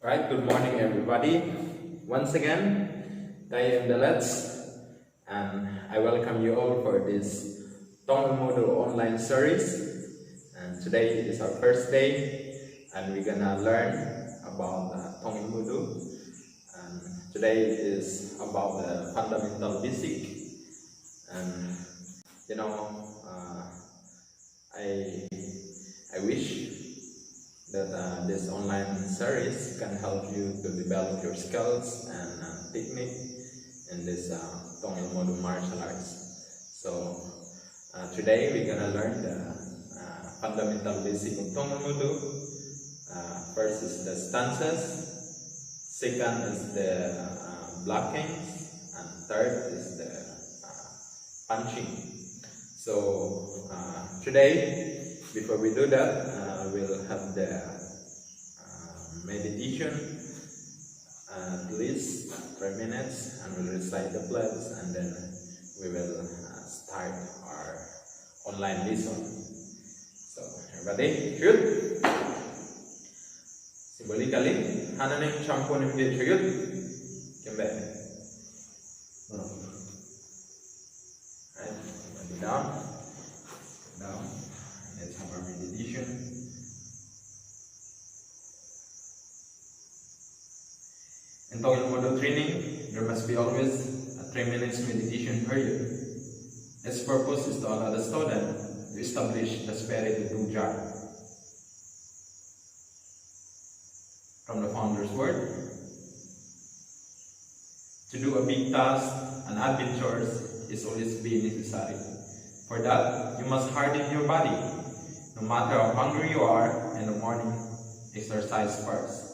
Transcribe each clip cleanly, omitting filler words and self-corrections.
Right, good morning everybody. Once again, I am Dalets and I welcome you all for this tongilmoodo online series. And today is our first day and we're gonna learn about tongilmoodo. And today is about the fundamental basic. And you know, I wish that this online series can help you to develop your skills and technique in this tongilmoodo martial arts. So today we're gonna learn the fundamental basic of tongilmoodo. First is the stances, second is the blockings, and third is the punching. So today, before we do that, we'll have the meditation at least 3 minutes, and we'll recite the pledge, and then we will start our online lesson. So everybody, shoot. Symbolically, hananim champonim get shoot. Come back. Right, body down. Down. Let's have our meditation. In tongilmoodo training, there must be always a 3 minutes meditation period. Its purpose is to allow the student to establish the spirit of puja. From the founder's word, to do a big task and adventures is always be necessary. For that, you must harden your body. No matter how hungry you are in the morning, exercise first.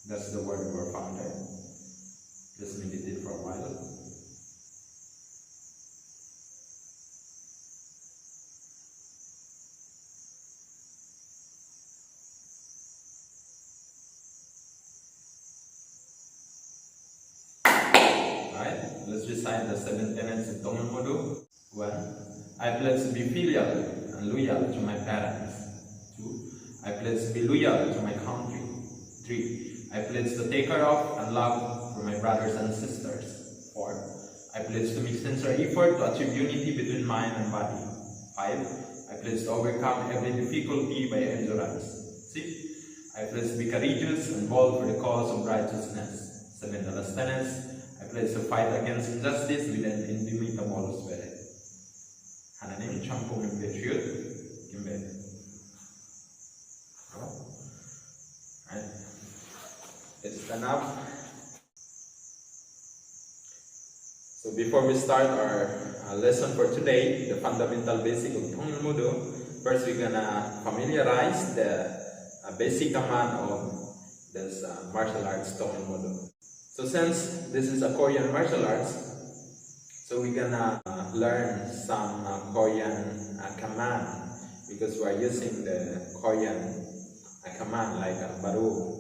That's the word of our founder. Just meditate for a while. Alright, let's recite the 7 tenets of tongilmoodo. 1. I pledge to be filial and loyal to my parents. 2. I pledge to be loyal to my country. 3. I pledge to take care of and love for my brothers and sisters. 4. I pledge to make sincere effort to achieve unity between mind and body. 5. I pledge to overcome every difficulty by endurance. 6. I pledge to be courageous and bold for the cause of righteousness. 7. The last tenets. I pledge to fight against injustice with an indomitable spirit. Hananim champung ng patriot. Kimbe. Right. Let's stand up. So before we start our lesson for today, the fundamental basic of tongilmoodo, first we're gonna familiarize the basic command of this martial arts tongilmoodo. So since this is a Korean martial arts, so we're gonna learn some Korean command, because we're using the Korean command like baru.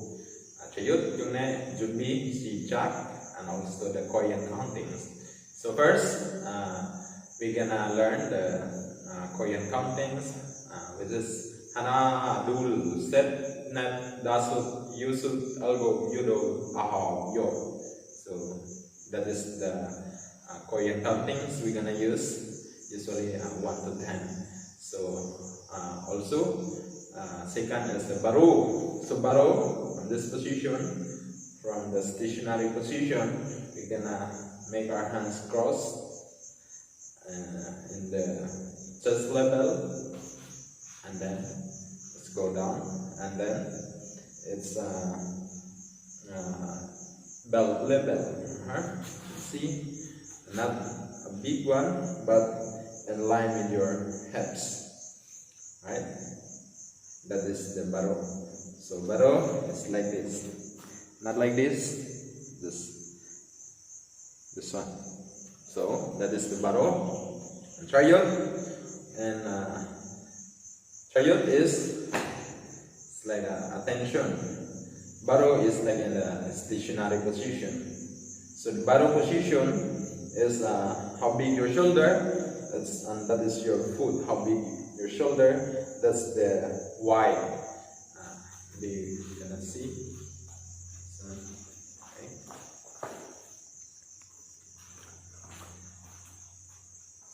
Chayut, Yune, Jutbi, Sichak, and also the Korean countings. So first, we're gonna learn the Korean countings, which is Hana, Dul, Set, Net, Dasut, Yusut, Algo, Yudo, Aho, Yo. So that is the Korean countings we're gonna use, usually 1 to 10. So also, second is the Baru. So Baru, this position, from the stationary position, we're gonna make our hands crossed in the chest level, and then let's go down, and then it's belt level. See, not a big one, but in line with your hips, right? That is the baro. So baro is like this, not like this, this one. So that is the baro. And chariot, and chariot is like attention. Baro is like in a stationary position. So the baro position is how big your shoulder, and that is your foot. How big your shoulder, that's the wide. You can see Okay.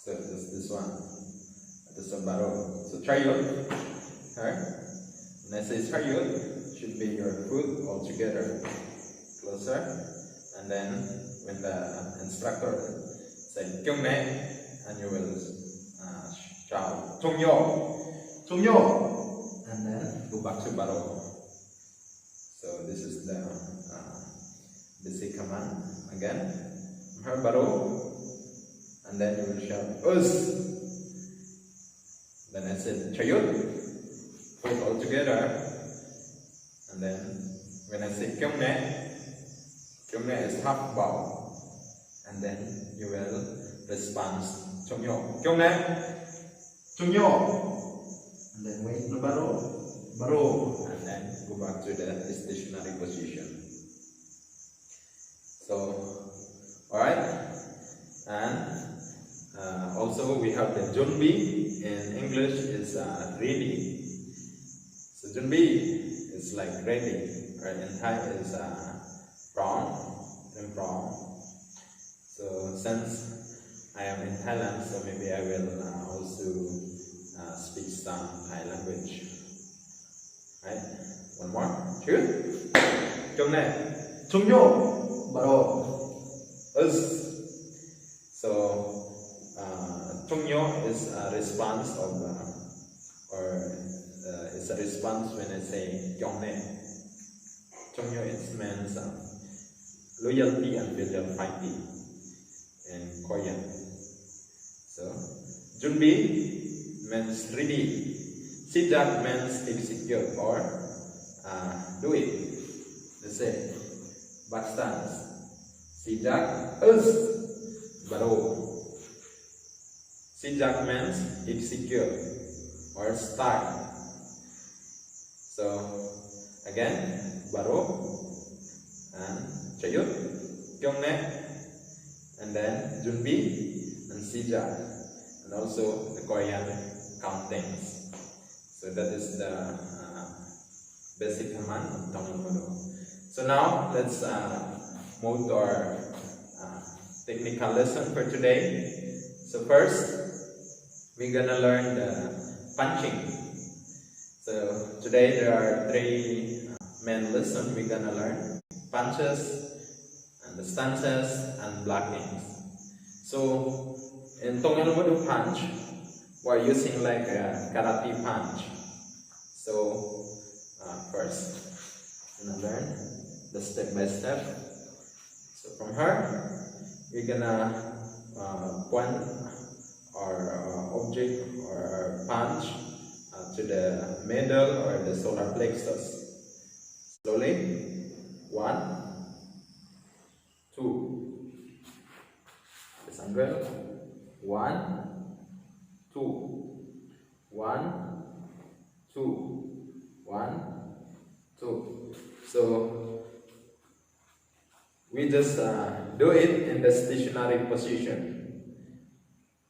So this one. This is baro. So chariot. Alright. When I say chariot, should be your foot all together. Closer. And then when the instructor say kyungnae, and you will shout tongyo, tongyo, and then go back to baro. So this is the basic command again. Her baro, and then you will shout us. Then I said chayut, put all together, and then when I say kyungnae, kyungnae is half bow, and then you will respond chongyo, kyungnae, chongyo, and then wait no baro, baro, and then go back to the stationary position. So, alright, and also we have the junbi. In English is ready. So junbi is like ready, or in Thai is prom. So since I am in Thailand, so maybe I will also speak some Thai language. Right? One more. Two. Chung này. Chung yo. Baro. Us. So chung yo is a response of it's a response when I say kyong ne. Chung yo it means loyalty and filial piety in Korean. So junbi means ready. Sijak means execute or do it. Let's say back stance. Sijak us baro. Sijak means execute or start. So again baro and chayut, kyongnae, and then junbi and sijak, and also the Korean countings. So that is the basic command of tongilmoodo. So now let's move to our technical lesson for today. So first, we're gonna learn the punching. So today there are three main lessons we're gonna learn: punches, and the stances, and blockings. So in tongilmoodo punch, we're using like a karate punch. So first, we're gonna learn the step by step. So from here, we're gonna point our object or our punch to the middle or the solar plexus. Slowly, 1, 2. This angle, 1, 2, 1, 2, 1, 2. So we just do it in the stationary position.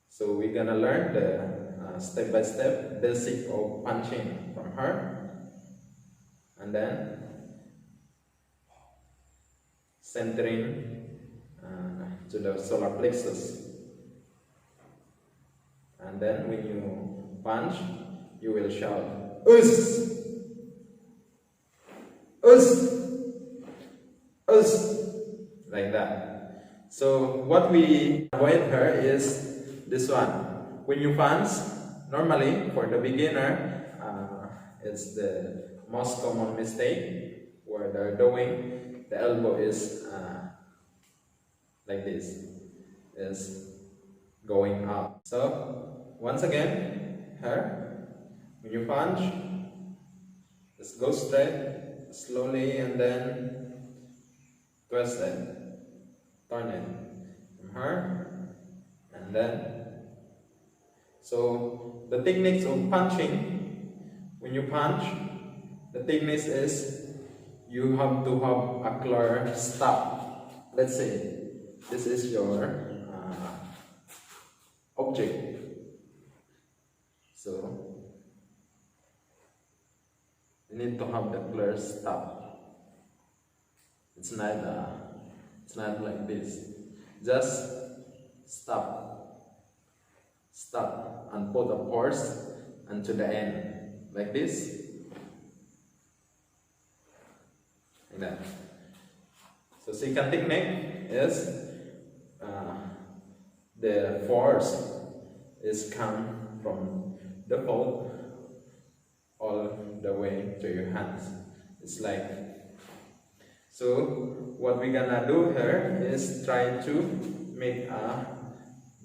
So we're gonna learn the step-by-step basic of punching from her, and then centering to the solar plexus. And then when you punch, you will shout us, us, us, like that. So what we avoid here is this one. When you punch, normally for the beginner, it's the most common mistake where they're doing. The elbow is like this, is going up. So once again, here, when you punch, just go straight, slowly, and then twist it, turn it from here, and then. So the techniques of punching, when you punch, the technique is you have to have a clear stop. Let's say this is your object. So you need to have the clear stop. it's not like this. Just stop and put a force unto the end, like this, like that. So second technique is the force is come from the foot all the way to your hands. It's like, so what we're gonna do here is try to make a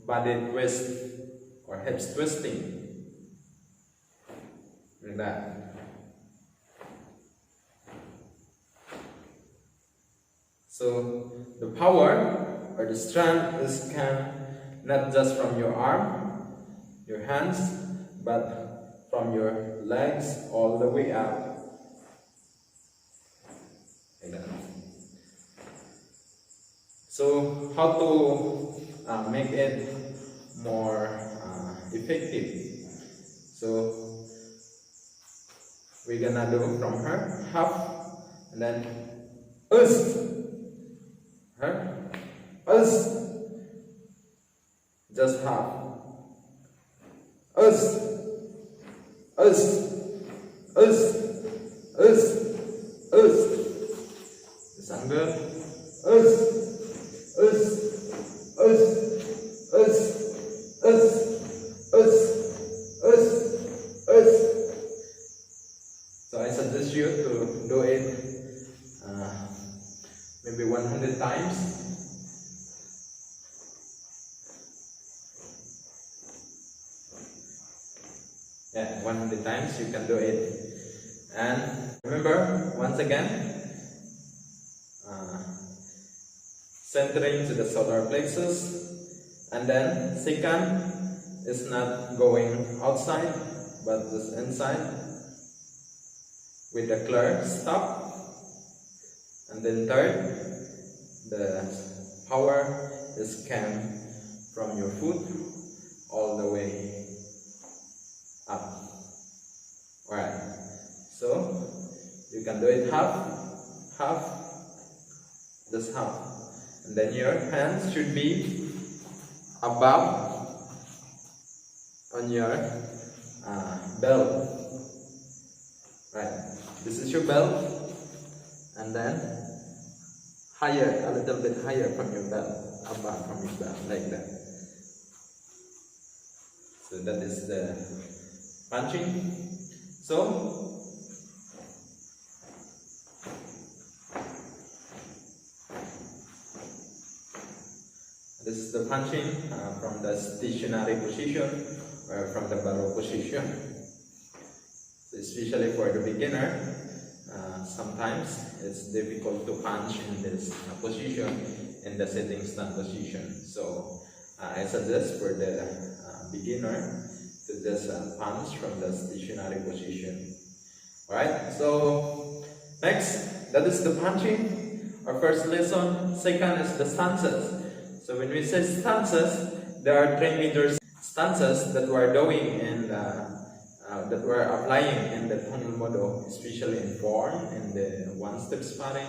body twist or hips twisting, like that. So the power or the strength is come not just from your arm, your hands, but from your legs all the way up, like that. So how to make it more effective? So we're gonna do from her half, and then her just half, sound good? So I suggest you to do it maybe 100 times. Yeah, 100 times you can do it. And remember, once again, centering to the solar plexus, and then second is not going outside but just inside with the clear stop, and then third, the power is come from your foot all the way up. Alright, so you can do it half, just half, and then your hands should be above on your belt. Right, this is your belt, and then higher, a little bit higher from your belt, above from your belt, like that. So that is the punching. So this is the punching from the stationary position or from the barrel position. So especially for the beginner, sometimes it's difficult to punch in this position, in the sitting stand position. So I suggest for the beginner to just punch from the stationary position. Alright, so next, that is the punching, our first lesson. Second is the stances. So when we say stances, there are 3 major stances that we are doing in that we are applying in the tongilmoodo, especially in form, in the one-step sparring,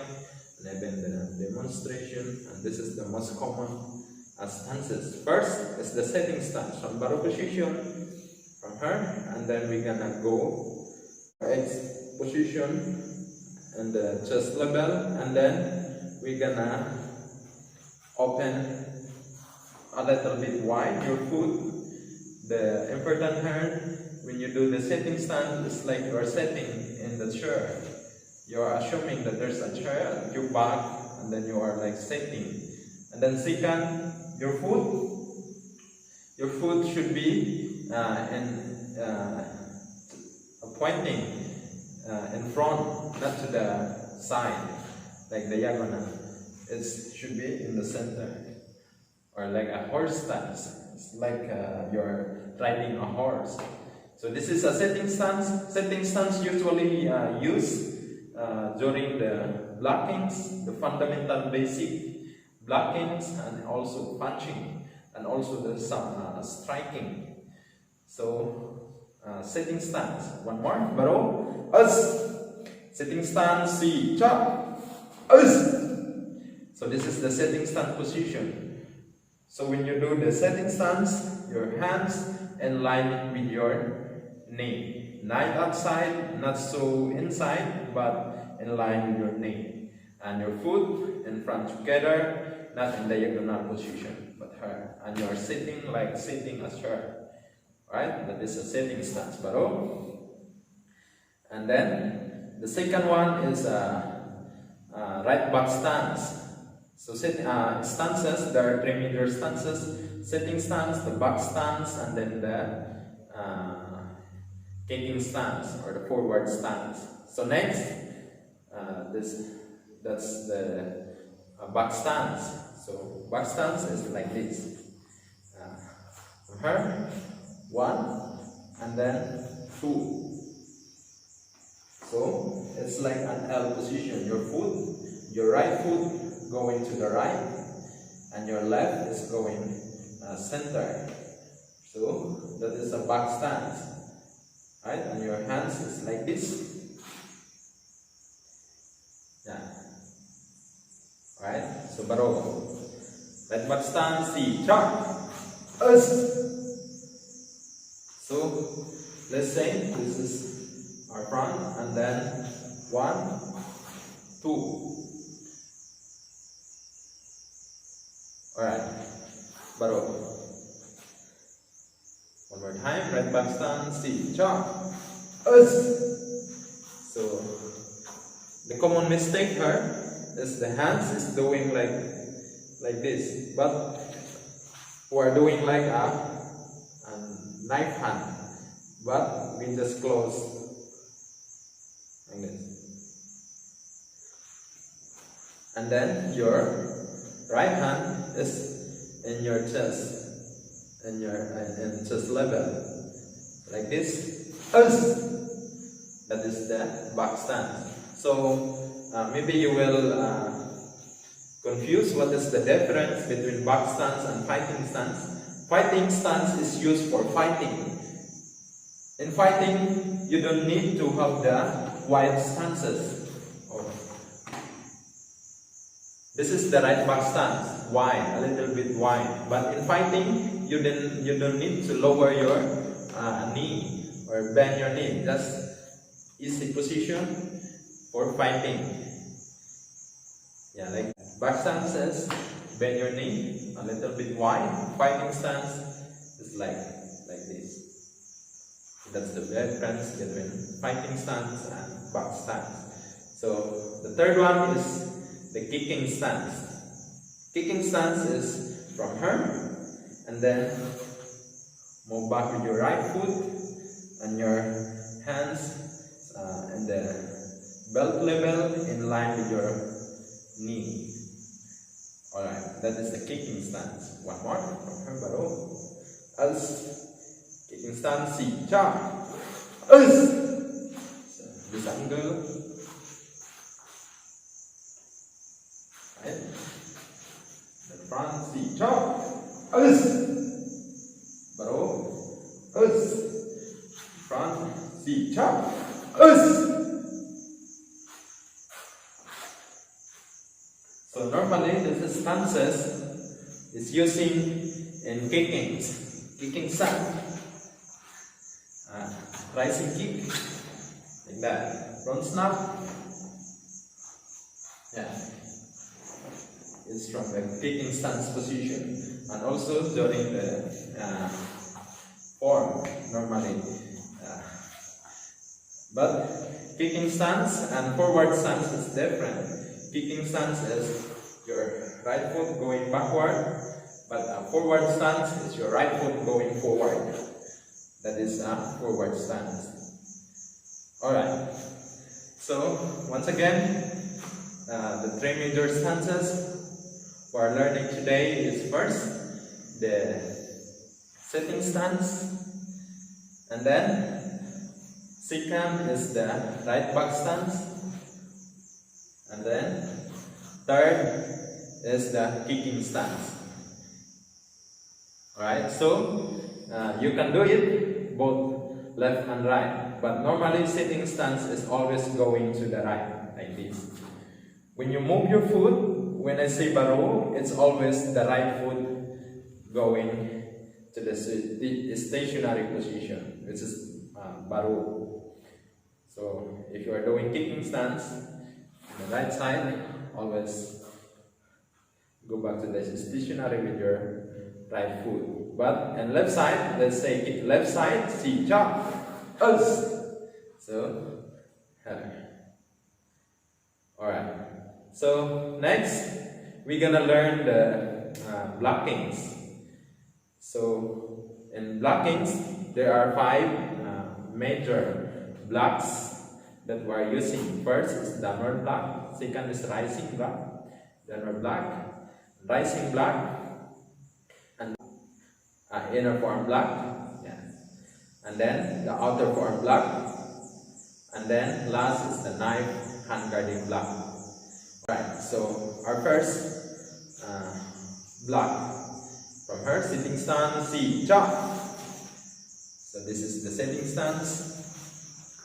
and even the demonstration. And this is the most common stances. First is the setting stance from barrel position, from her, and then we're gonna go X position and the chest level, and then we're gonna open a little bit wide your foot. The important here, when you do the setting stand, it's like you are sitting in the chair. You are assuming that there's a chair at your back, and then you are like sitting. And then second, your foot should be pointing in front, not to the side, like diagonal. It should be in the center, or like a horse stance. It's like you're riding a horse. So this is a setting stance. Setting stance usually used during the blockings, the fundamental basic blockings, and also punching, and also there's some striking. So setting stance. One more. Baro. Us. Setting stance. Si. Chop. Us. So this is the sitting stance position. So when you do the sitting stance, your hands in line with your knee. Not outside, not so inside, but in line with your knee. And your foot in front together, not in diagonal position, but her. And you are sitting like sitting as her. Alright, that is a sitting stance. Baro. And then the second one is right back stance. So stances, there are 3 major stances: sitting stance, the back stance, and then the kicking stance or the forward stance. So next, that's the back stance. So back stance is like this. Her, 1, and then 2. So it's like an L position. Your right foot going to the right, and your left is going center. So that is a back stance. Right? And your hands is like this. Yeah. Right? So baro. Right back stance, see, chop. Us. So let's say this is our front, and then 1, 2. Alright, baro. One more time, right back stance, see, chop, us. So the common mistake here is the hands is doing like this, but we're doing like a knife hand, but we just close like this. And then your right hand is in your chest, in chest level, like this. That is the back stance. So maybe you will confuse what is the difference between back stance and fighting stance. Fighting stance is used for fighting. In fighting, you don't need to have the wide stances. This is the right back stance, wide, a little bit wide. But in fighting, you don't need to lower your knee or bend your knee. Just easy position for fighting. Yeah, like back stance is bend your knee a little bit wide. Fighting stance is like this. That's the difference between fighting stance and back stance. So the third one is the kicking stance. Kicking stance is from her, and then move back with your right foot and your hands in the belt level in line with your knee. Alright, that is the kicking stance. One more from her, baro. As kicking stance, see, cha. As. So, this angle. Right. The front, see, cha. As. Baro. As. Front, see, cha. As. So normally this stances is using in kicking stance, rising kick, like that, front snap. Yeah, it's from the kicking stance position, and also during the form normally. But kicking stance and forward stance is different. Kicking stance is your right foot going backward, but a forward stance is your right foot going forward. That is a forward stance. Alright, so once again, the 3 major stances we are learning today is first the sitting stance, and then second is the right back stance, and then third is the kicking stance. Alright, so you can do it both left and right, but normally sitting stance is always going to the right, like this. When you move your foot, when I say baro, it's always the right foot going to the stationary position, which is baro. So if you are doing kicking stance, the right side, always go back to the stationary with your right foot. But in left side, let's say kick left side, si cha, us. So, alright. So next, we're gonna learn the blockings. So in blockings, there are 5 major blocks that we are using. First is downward block. Second is rising block. Downward block, rising block, and inner forearm block. Yeah. And then the outer forearm block. And then last is the knife hand guarding block. Right, so our first block, from her sitting stance, si cha. So this is the sitting stance,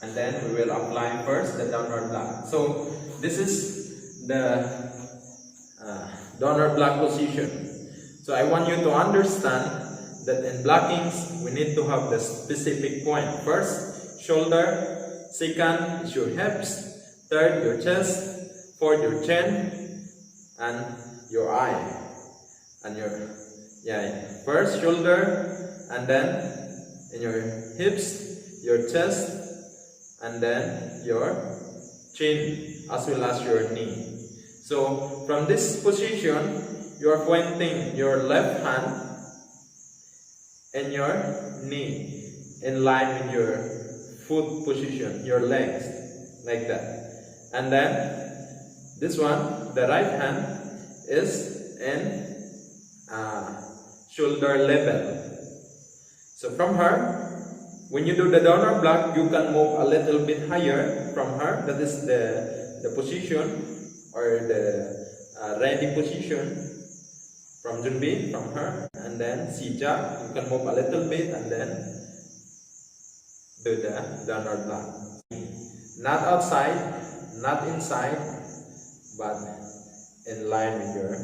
and then we will apply first the downward block. So this is the downward block position. So I want you to understand that in blockings we need to have the specific point. First, shoulder. Second is your hips. Third, your chest. Fourth, your chin, and your eye, and your first shoulder, and then in your hips, your chest, and then your chin, as well as your knee. So from this position, you are pointing your left hand and your knee in line with your foot position, your legs, like that. And then this one, the right hand is in shoulder level. So from her, when you do the downward block, you can move a little bit higher from her. That is the position, or the ready position from Junbi, from her. And then Sija, you can move a little bit and then do the downward block. Not outside, not inside, but in line with your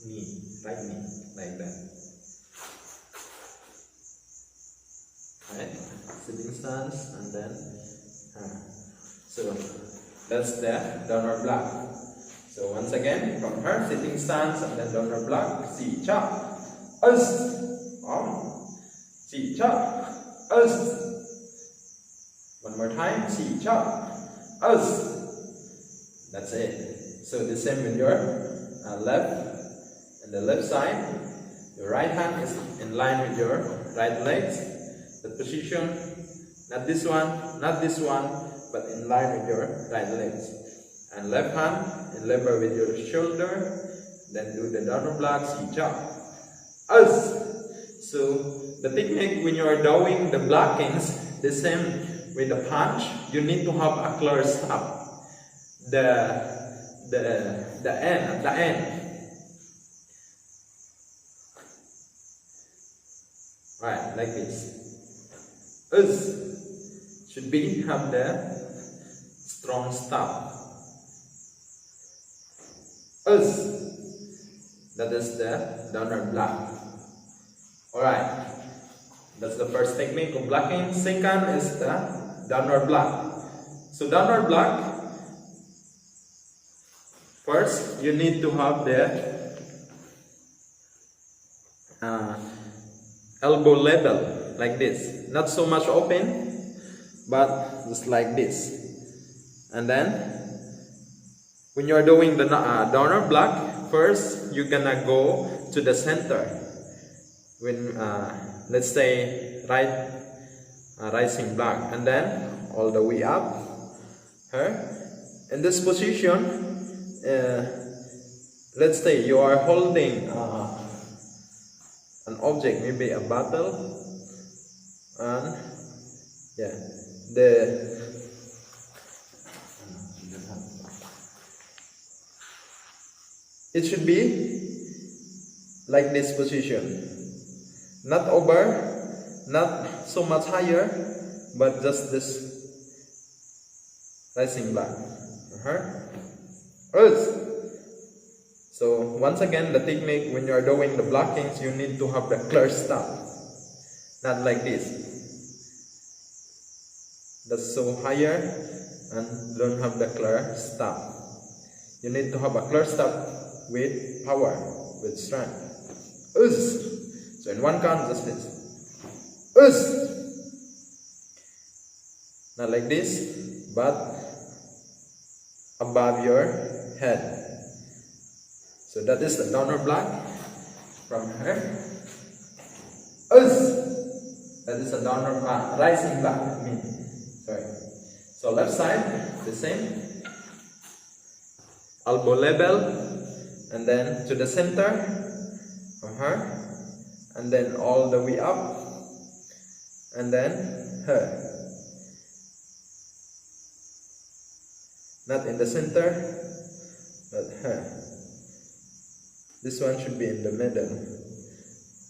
knee, right knee, like that. Right? Sitting stance, and then so that's the downward block. So once again, from her, sitting stance and then downward block, si cha, us, si cha, us. One more time, si cha, us. That's it. So the same with your left, and the left side. Your right hand is in line with your right legs. The position, not this one, but in line with your right legs. And left hand in level with your shoulder. Then do the downward block, si cha, us. So the technique when you are doing the blockings, the same with the punch. You need to have a clear stop. The end. Right, like this. Us should be have the strong stop. Us. That is the downward block. Alright. That's the first technique of blocking. Second is the downward block. So downward block, first you need to have the elbow level, like this. Not so much open, but just like this. And then when you are doing the downward block, first you're gonna go to the center. When let's say rising block, and then all the way up. In this position, let's say you are holding an object, maybe a bottle, and it should be like this position. Not over, not so much higher, but just this rising block. So once again, the technique when you are doing the blockings, you need to have the clear stop, not like this. That's so higher and don't have the clear stop. You need to have a clear stop with power, with strength. Us. So in one count, just this. Us. Not like this, but above your head. So that is the downward block from here. Us. That is a downward block, rising block. Sorry. So left side, the same. Elbow level, and then to the center from her, and then all the way up, and then her. Not in the center, but her. This one should be in the middle.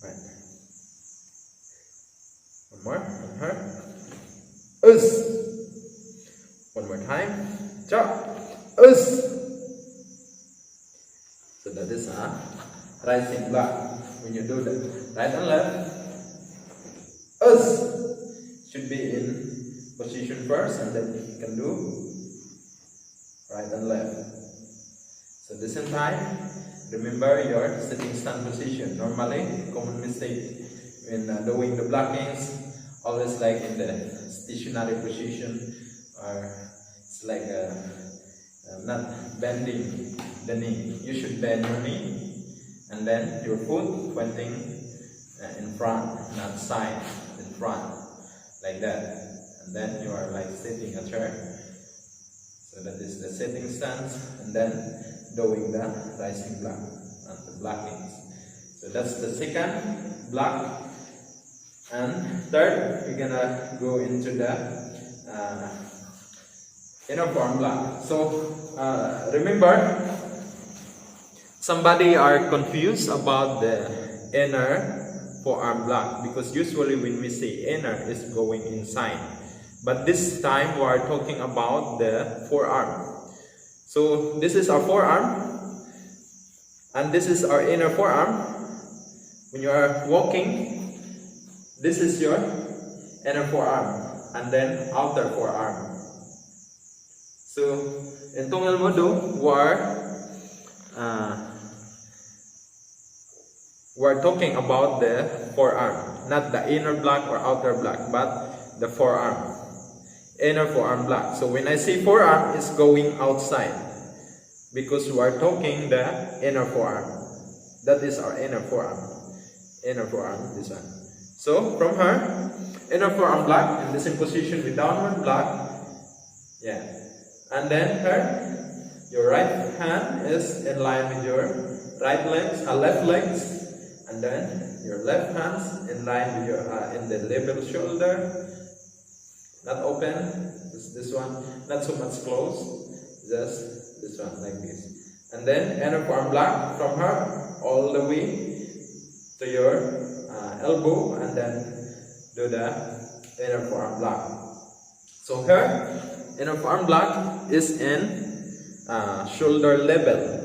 Right. One more, from her. Us. One more time. Chop. Us. So that is a rising block. When you do that, right and left, us should be in position first, and then you can do right and left. So this in time, remember your sitting stand position. Normally, common mistake when doing the blockings, always like in the stationary position, or it's like not bending the knee. You should bend your knee, and then your foot pointing in front, not side, in front, like that. And then you are like sitting a chair. So that is the sitting stance, and then doing the rising block and the blockings. So that's the second block. And third, we're gonna go into the inner forearm block. So remember, somebody are confused about the inner forearm block, because usually when we say inner, it's going inside. But this time we are talking about the forearm. So this is our forearm, and this is our inner forearm. When you are walking, this is your inner forearm, and then outer forearm. So in tongilmoodo, we're talking about the forearm, not the inner block or outer block, but the forearm. Inner forearm block. So when I say forearm, it's going outside, because we are talking the inner forearm. That is our inner forearm. Inner forearm, this one. So from her, inner forearm block in the same position with downward block. Yeah. And then her, your right hand is in line with your left legs, and then your left hands in line with your in the level shoulder. Not open, just this one, not so much close, just this one, like this. And then inner forearm block from her all the way to your elbow, and then do the inner forearm block. So her inner forearm block is in shoulder level,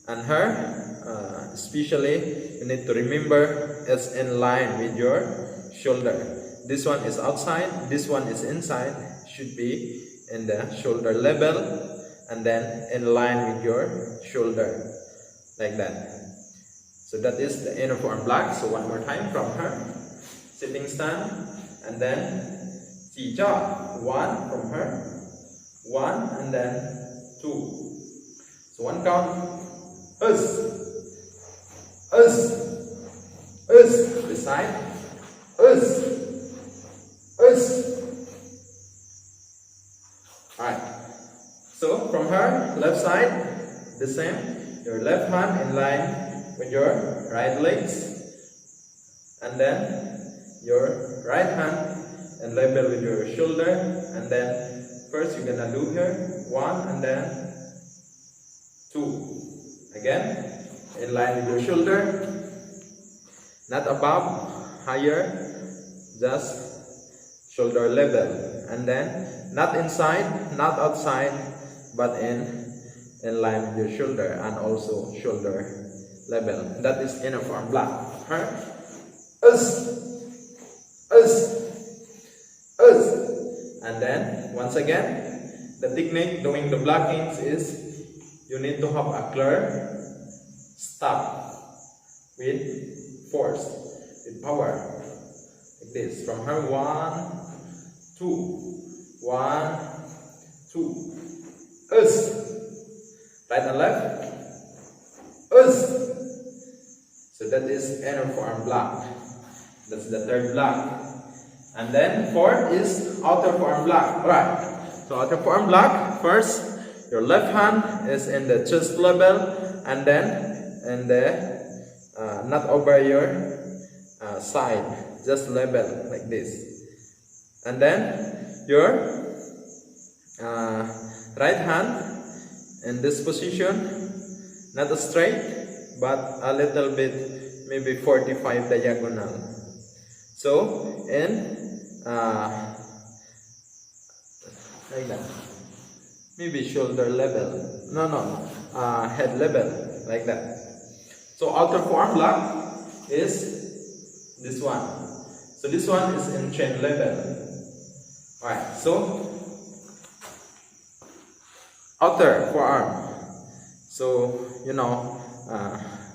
and her especially you need to remember it's in line with your shoulder. This one is outside, this one is inside, should be in the shoulder level, and then in line with your shoulder, like that. So that is the inner forearm block. So one more time from her, sitting stand, and then chỉ cho, one from her, one, and then two. So one count, us, this side, us. Alright, so from her left side, the same, your left hand in line with your right legs, and then your right hand in level with your shoulder, and then first you're gonna do here one, and then two. Again, in line with your shoulder, not above, higher, just shoulder level, and then not inside, not outside, but in in line with your shoulder and also shoulder level. That is inner forearm block. Her, and then once again, the technique doing the blockings is you need to have a clear stop with force, with power, like this. From her, 1, 2, 1, 2. Right and left. So that is inner forearm block. That's the third block. And then fourth is outer forearm block. Alright. So outer forearm block, first your left hand is in the chest level, and then in the not over your side, just level like this. And then your right hand in this position, not straight but a little bit, maybe 45 diagonal. So in like that, maybe shoulder level, head level, like that. So outer forearm block is this one. So this one is in chin level. Alright, so outer forearm. So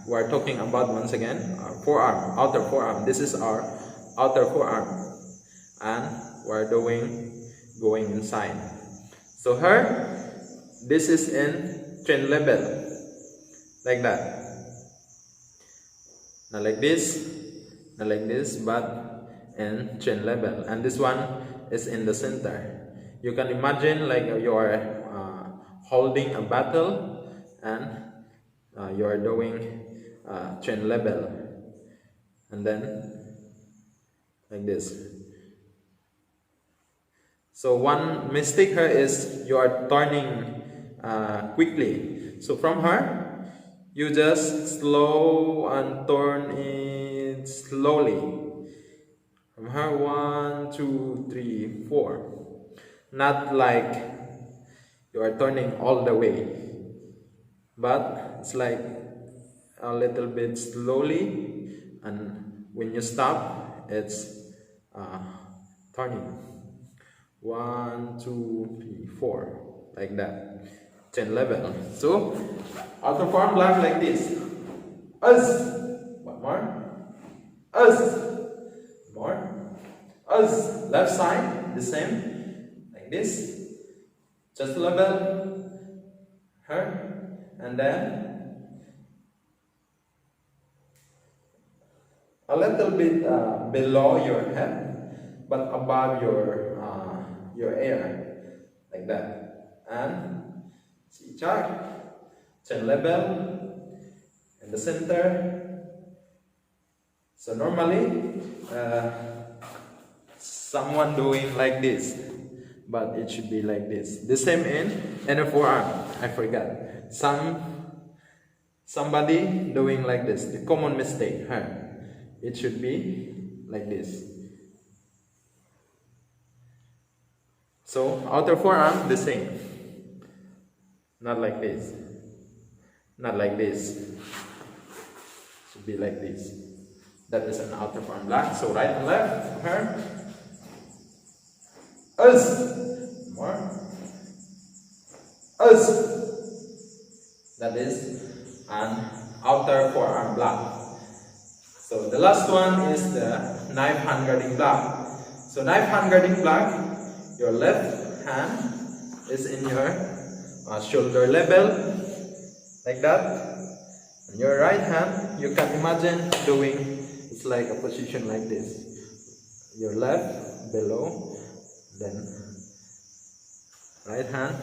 we're talking about once again our forearm, outer forearm. This is our outer forearm, and we're going inside. So this is in chin level, like that. Not like this, but in chin level. And this one is in the center. You can imagine like you are holding a battle, and you are doing chin level, and then like this. So one mistake here is you are turning quickly. So from her, you just slow and turn it slowly. From her, 1, 2, 3, 4. Not like you are turning all the way, but it's like a little bit slowly, and when you stop, it's turning. 1, 2, 3, 4, like that. Chin level. So outer forearm block like this. One more. More. Left side, the same, like this. Chest level, and then a little bit below your head, but above your ear, like that. And see chart, chin level in the center. So normally someone doing like this, but it should be like this. The same in inner forearm. I forgot. Somebody doing like this. The common mistake. It should be like this. So outer forearm the same. Not like this. Not like this. Should be like this. That is an outer forearm block. So right and left. More. That is an outer forearm block. So the last one is the knife hand guarding block. So knife hand guarding block, your left hand is in your shoulder level, like that. And your right hand, you can imagine doing, it's like a position like this. Your left below, then right hand.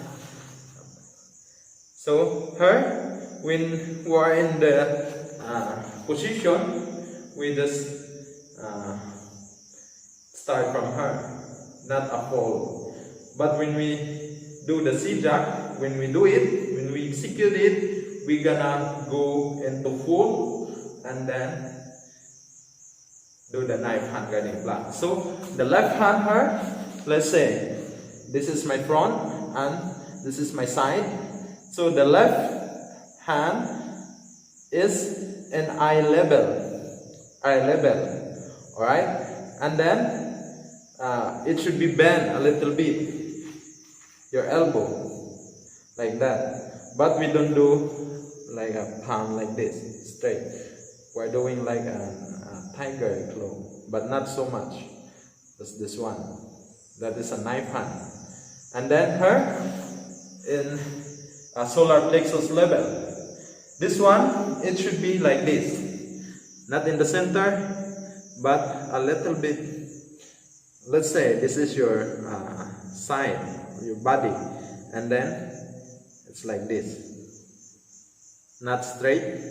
So when we are in the position, we just start from her, not a fold. But when we do the C-jack, when we execute it, we're gonna go into full and then do the knife hand guarding block. So the left hand let's say this is my front and this is my side. So the left hand is in eye level, alright? And then it should be bent a little bit, your elbow, like that. But we don't do like a palm like this, straight. We're doing like a tiger claw, but not so much. That's this one. That is a knife hand. And then her in a solar plexus level. This one, it should be like this. Not in the center, but a little bit. Let's say this is your side, your body. And then it's like this. Not straight.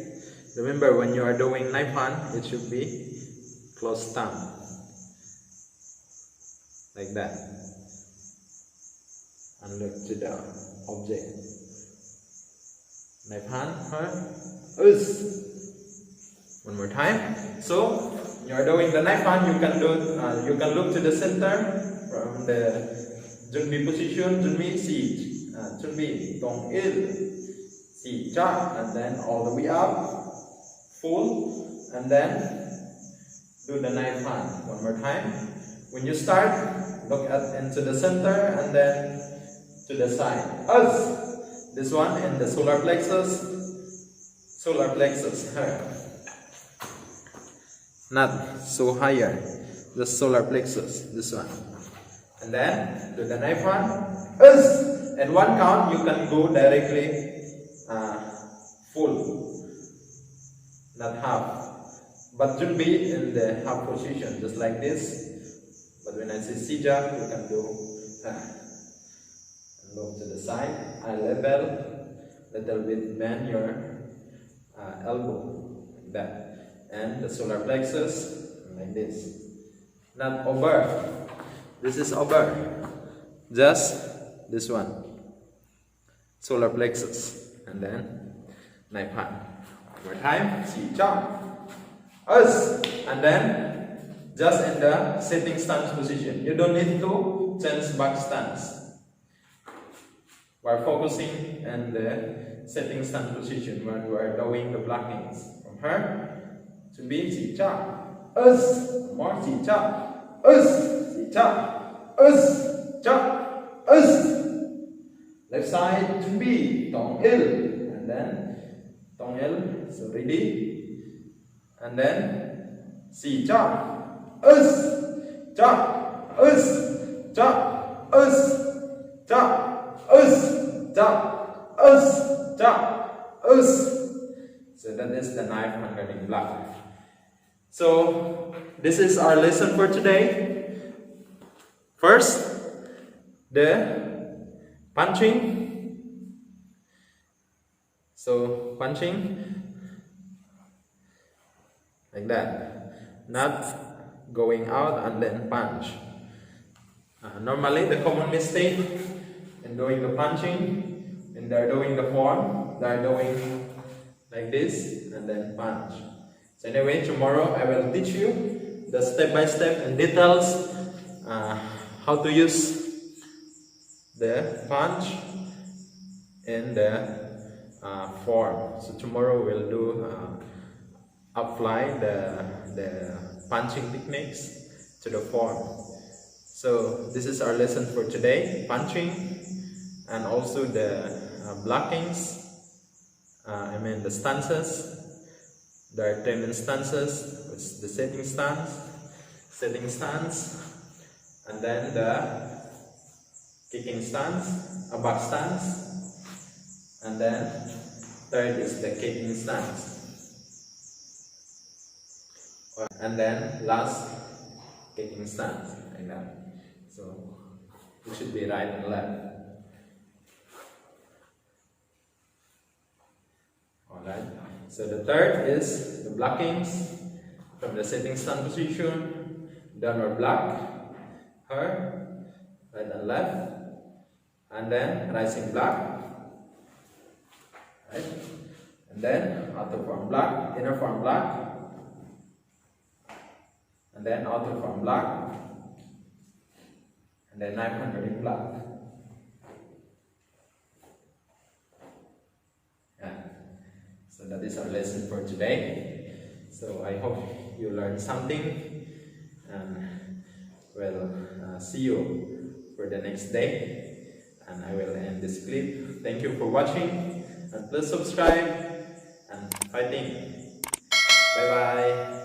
Remember, when you are doing knife hand, it should be close thumb. Like that. And look to the object. Knife hand, her, one more time. So you are doing the knife hand. You can look to the center from the junbi position. Junbi si, junbi tongil si cha, and then all the way up, full, and then do the knife hand. One more time. When you start, look into the center and then to the side. This one in the solar plexus, not so higher, the solar plexus, this one. And then do the knife hand. At one count, you can go directly full, not half. But should be in the half position, just like this. But when I say sijak, you can do look to the side, eye level, little bit bend your elbow, like that. And the solar plexus, like this. Not over. This is over. Just this one. Solar plexus. And then knife hand. One more time. Si chop. And then just in the sitting stance position. You don't need to change back stance. We're focusing on the sitting stance position when we're doing the blockings. From her to be si cha, more si cha, si cha, cha, left side to be tongil, and then tongil, so ready, and then si cha, cha, cha, cha. So that is the knife handling block. So this is our lesson for today. First, the punching. So punching like that, not going out and then punch. Normally the common mistake in doing the punching, and they're doing the form, they're doing like this and then punch. So anyway, tomorrow I will teach you the step-by-step and details how to use the punch in the form. So tomorrow we'll do apply the punching techniques to the form. So this is our lesson for today, punching, and also the blockings, the stances. There are 10 instances. It's the setting stance, and then the kicking stance, a back stance, and then third is the kicking stance, and then last kicking stance, like that. So it should be right and left. Alright. So the third is the blockings from the sitting stand position, downward block, her, right and left, and then rising block, right, and then outer form block, inner form block, and then outer form block, and then knife handling block. that is our lesson for today. So I hope you learned something, and see you for the next day. And I will end this clip. Thank you for watching, and please subscribe and fighting. Bye bye.